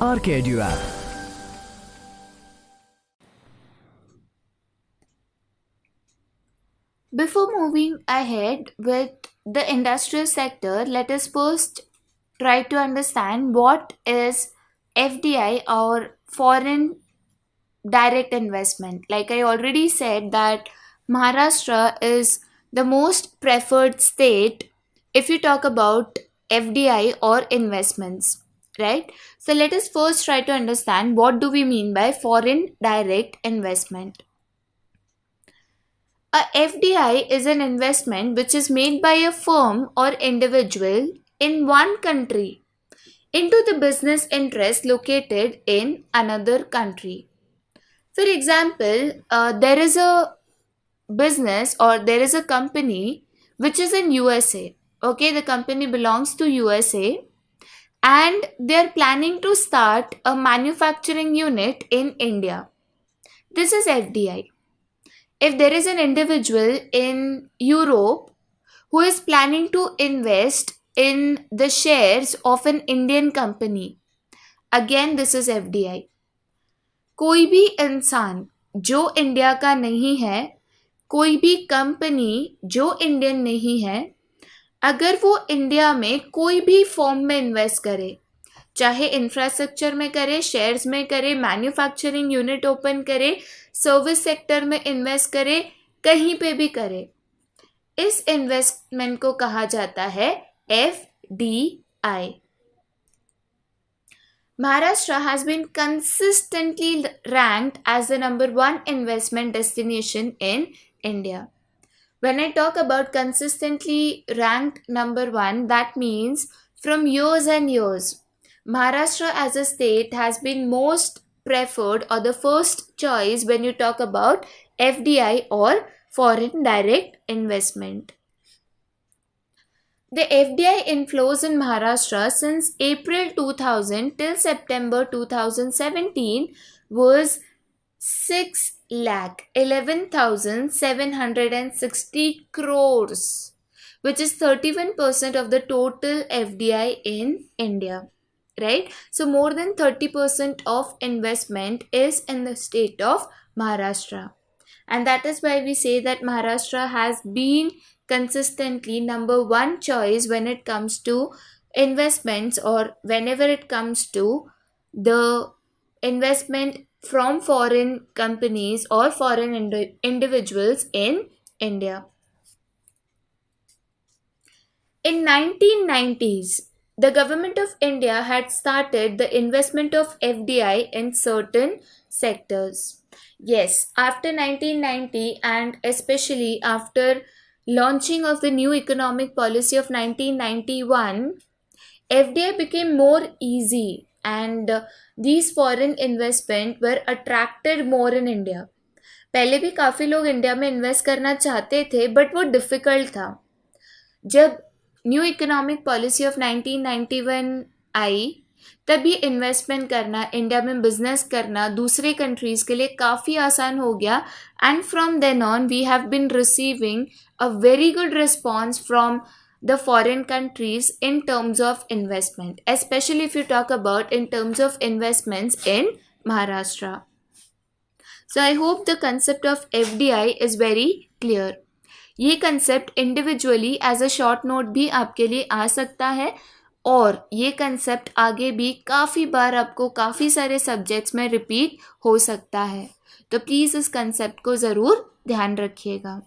RK Edu app. Before moving ahead with the industrial sector, let us first try to understand what is FDI or foreign direct investment. Like I already said, that Maharashtra is the most preferred state if you talk about FDI or investments, right? So let us first try to understand what do we mean by foreign direct investment. A FDI is an investment which is made by a firm or individual in one country into the business interest located in another country. For example, there is a business or there is a company which is in USA. Okay, the company belongs to USA and they are planning to start a manufacturing unit in India. This is FDI. If there is an individual in Europe who is planning to invest in the shares of an Indian company, again this is FDI. कोई भी इंसान जो India का नहीं है, कोई भी company जो इंडियन नहीं है, अगर वो इंडिया में कोई भी फॉर्म में इन्वेस्ट करे, चाहे इंफ्रास्ट्रक्चर में करे, शेयर्स में करे, मैन्युफैक्चरिंग यूनिट ओपन करे, सर्विस सेक्टर में इन्वेस्ट करे, कहीं पे भी करे, इस इन्वेस्टमेंट को कहा जाता है FDI. Maharashtra has been consistently ranked as the number one investment destination in India. When I talk about consistently ranked number one, that means from years and years, Maharashtra as a state has been most preferred or the first choice when you talk about FDI or foreign direct investment. The FDI inflows in Maharashtra since April 2000 till September 2017 was 6,11,760 crores, which is 31% of the total FDI in India. Right? So more than 30% of investment is in the state of Maharashtra. And that is why we say that Maharashtra has been consistently number one choice when it comes to investments or whenever it comes to the investment from foreign companies or foreign individuals in India. In 1990s, the government of India had started the investment of FDI in certain sectors. Yes, after 1990 and especially after launching of the new economic policy of 1991, FDI became more easy and these foreign investment were attracted more in India. पहले भी काफ़ी लोग India में invest करना चाहते थे but वो difficult था. जब न्यू इकोनॉमिक पॉलिसी ऑफ 1991 आई तभी इन्वेस्टमेंट करना, इंडिया में बिजनेस करना दूसरे कंट्रीज़ के लिए काफ़ी आसान हो गया and from then on we have been receiving a very good response from the foreign countries in terms of investment, especially if you talk about in terms of investments in Maharashtra. So I hope the concept of FDI is very clear. ये concept individually as a short note भी आपके लिए आ सकता है और ये concept आगे भी काफ़ी बार आपको काफ़ी सारे सब्जेक्ट्स में रिपीट हो सकता है, तो प्लीज़ इस कंसेप्ट को ज़रूर ध्यान रखिएगा.